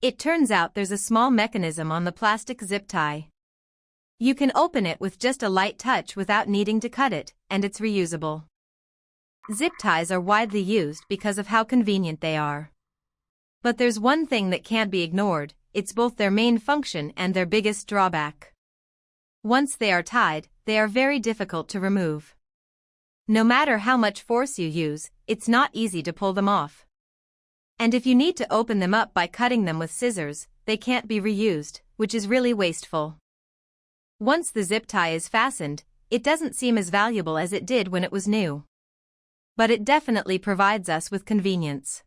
It turns out there's a small mechanism on the plastic zip tie. You can open it with just a light touch without needing to cut it, and it's reusable. Zip ties are widely used because of how convenient they are. But there's one thing that can't be ignored: it's both their main function and their biggest drawback. Once they are tied, they are very difficult to remove. No matter how much force you use, it's not easy to pull them off. And if you need to open them up by cutting them with scissors, they can't be reused, which is really wasteful. Once the zip tie is fastened, it doesn't seem as valuable as it did when it was new. But it definitely provides us with convenience.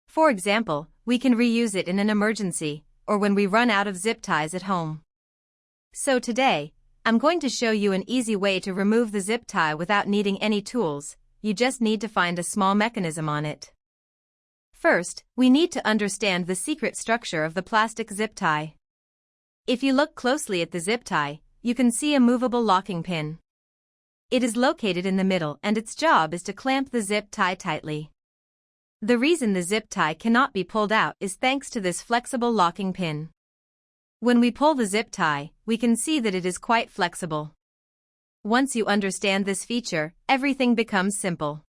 For example, we can reuse it in an emergency, or when we run out of zip ties at home. So today, I'm going to show you an easy way to remove the zip tie without needing any tools. You just need to find a small mechanism on it. First, we need to understand the secret structure of the plastic zip tie. If you look closely at the zip tie, you can see a movable locking pin. It is located in the middle and its job is to clamp the zip tie tightly. The reason the zip tie cannot be pulled out is thanks to this flexible locking pin. When we pull the zip tie, we can see that it is quite flexible. Once you understand this feature, everything becomes simple.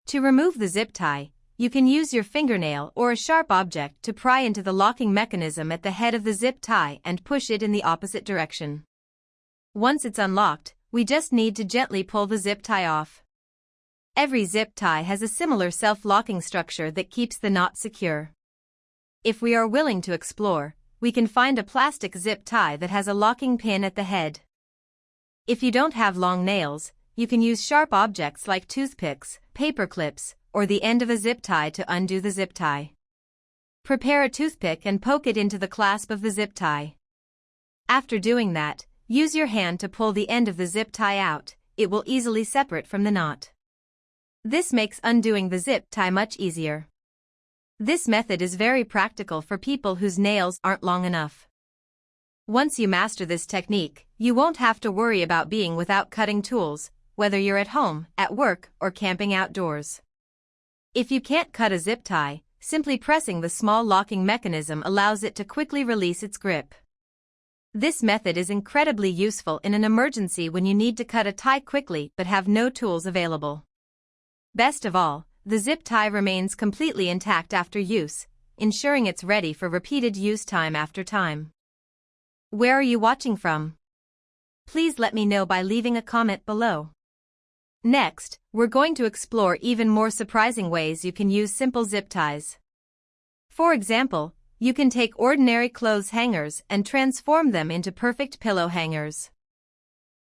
To remove the zip tie, you can use your fingernail or a sharp object to pry into the locking mechanism at the head of the zip tie and push it in the opposite direction. Once it's unlocked, we just need to gently pull the zip tie off. Every zip tie has a similar self-locking structure that keeps the knot secure. If we are willing to explore, we can find a plastic zip tie that has a locking pin at the head. If you don't have long nails, you can use sharp objects like toothpicks, paper clips, or the end of a zip tie to undo the zip tie. Prepare a toothpick and poke it into the clasp of the zip tie. After doing that, use your hand to pull the end of the zip tie out. It will easily separate from the knot. This makes undoing the zip tie much easier. This method is very practical for people whose nails aren't long enough. Once you master this technique, you won't have to worry about being without cutting tools, whether you're at home, at work, or camping outdoors. If you can't cut a zip tie, simply pressing the small locking mechanism allows it to quickly release its grip. This method is incredibly useful in an emergency when you need to cut a tie quickly but have no tools available. Best of all, the zip tie remains completely intact after use, ensuring it's ready for repeated use time after time. Where are you watching from? Please let me know by leaving a comment below. Next, we're going to explore even more surprising ways you can use simple zip ties. For example, you can take ordinary clothes hangers and transform them into perfect pillow hangers.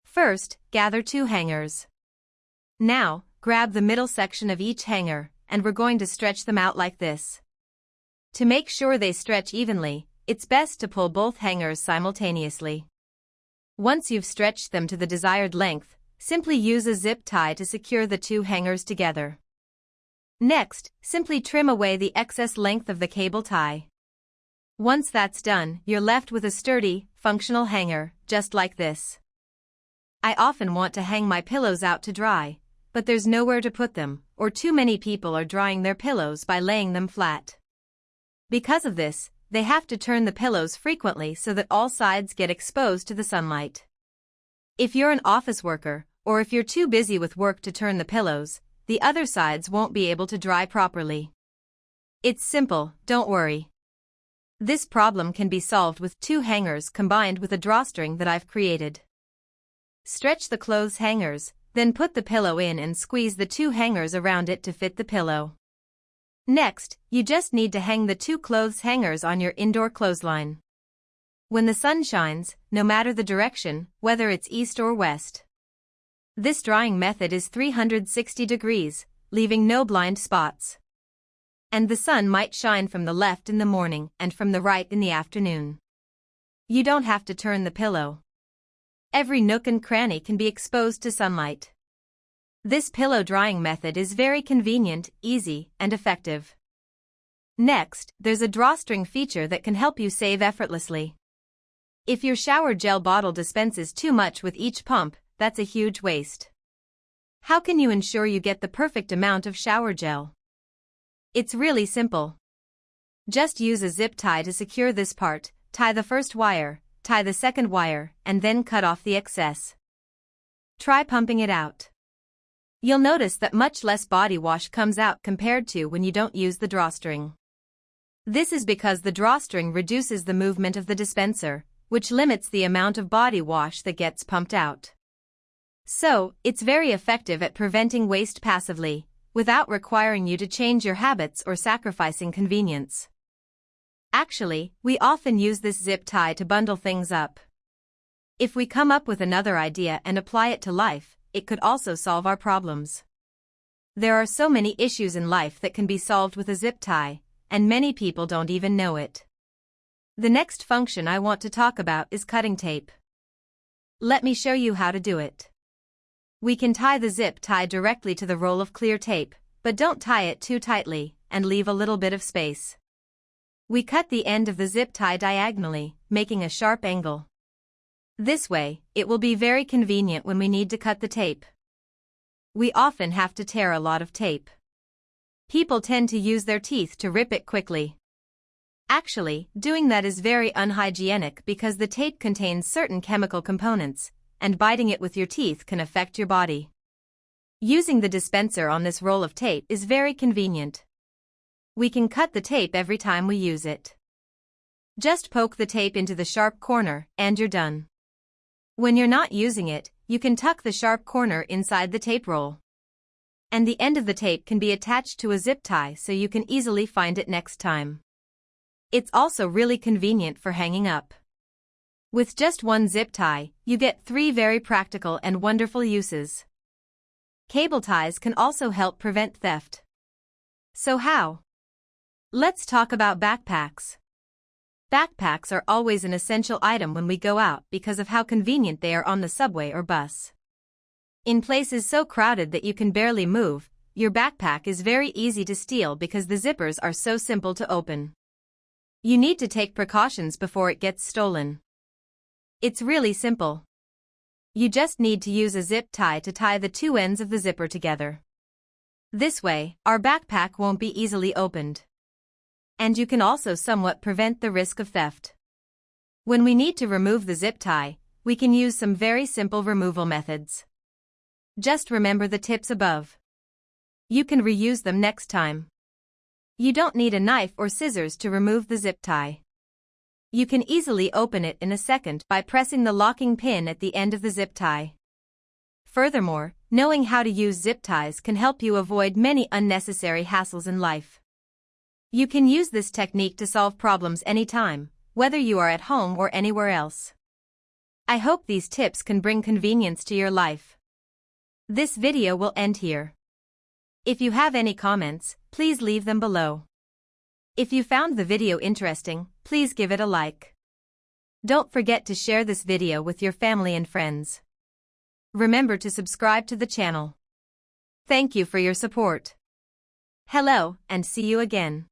First, gather 2 hangers. Now, grab the middle section of each hanger, and we're going to stretch them out like this. To make sure they stretch evenly, it's best to pull both hangers simultaneously. Once you've stretched them to the desired length, simply use a zip tie to secure the 2 hangers together. Next, simply trim away the excess length of the cable tie. Once that's done, you're left with a sturdy, functional hanger, just like this. I often want to hang my pillows out to dry, but there's nowhere to put them, or too many people are drying their pillows by laying them flat. Because of this, they have to turn the pillows frequently so that all sides get exposed to the sunlight. If you're an office worker, or if you're too busy with work to turn the pillows, the other sides won't be able to dry properly. It's simple, don't worry. This problem can be solved with 2 hangers combined with a drawstring that I've created. Stretch the clothes hangers, then put the pillow in and squeeze the 2 hangers around it to fit the pillow. Next, you just need to hang the 2 clothes hangers on your indoor clothesline. When the sun shines, no matter the direction, whether it's east or west. This drying method is 360 degrees, leaving no blind spots. And the sun might shine from the left in the morning and from the right in the afternoon. You don't have to turn the pillow. Every nook and cranny can be exposed to sunlight. This pillow drying method is very convenient, easy, and effective. Next, there's a drawstring feature that can help you save effortlessly. If your shower gel bottle dispenses too much with each pump, that's a huge waste. How can you ensure you get the perfect amount of shower gel? It's really simple. Just use a zip tie to secure this part, tie the first wire, tie the second wire, and then cut off the excess. Try pumping it out. You'll notice that much less body wash comes out compared to when you don't use the drawstring. This is because the drawstring reduces the movement of the dispenser, which limits the amount of body wash that gets pumped out. So, it's very effective at preventing waste passively, without requiring you to change your habits or sacrificing convenience. Actually, we often use this zip tie to bundle things up. If we come up with another idea and apply it to life, it could also solve our problems. There are so many issues in life that can be solved with a zip tie, and many people don't even know it. The next function I want to talk about is cutting tape. Let me show you how to do it. We can tie the zip tie directly to the roll of clear tape, but don't tie it too tightly, and leave a little bit of space. We cut the end of the zip tie diagonally, making a sharp angle. This way, it will be very convenient when we need to cut the tape. We often have to tear a lot of tape. People tend to use their teeth to rip it quickly. Actually, doing that is very unhygienic because the tape contains certain chemical components, and biting it with your teeth can affect your body. Using the dispenser on this roll of tape is very convenient. We can cut the tape every time we use it. Just poke the tape into the sharp corner, and you're done. When you're not using it, you can tuck the sharp corner inside the tape roll. And the end of the tape can be attached to a zip tie so you can easily find it next time. It's also really convenient for hanging up. With just one zip tie, you get 3 very practical and wonderful uses. Cable ties can also help prevent theft. So how? Let's talk about backpacks. Backpacks are always an essential item when we go out because of how convenient they are on the subway or bus. In places so crowded that you can barely move, your backpack is very easy to steal because the zippers are so simple to open. You need to take precautions before it gets stolen. It's really simple. You just need to use a zip tie to tie the 2 ends of the zipper together. This way, our backpack won't be easily opened. And you can also somewhat prevent the risk of theft. When we need to remove the zip tie, we can use some very simple removal methods. Just remember the tips above. You can reuse them next time. You don't need a knife or scissors to remove the zip tie. You can easily open it in a second by pressing the locking pin at the end of the zip tie. Furthermore, knowing how to use zip ties can help you avoid many unnecessary hassles in life. You can use this technique to solve problems anytime, whether you are at home or anywhere else. I hope these tips can bring convenience to your life. This video will end here. If you have any comments, please leave them below. If you found the video interesting, please give it a like. Don't forget to share this video with your family and friends. Remember to subscribe to the channel. Thank you for your support. Hello, and see you again.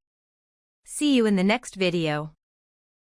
See you in the next video.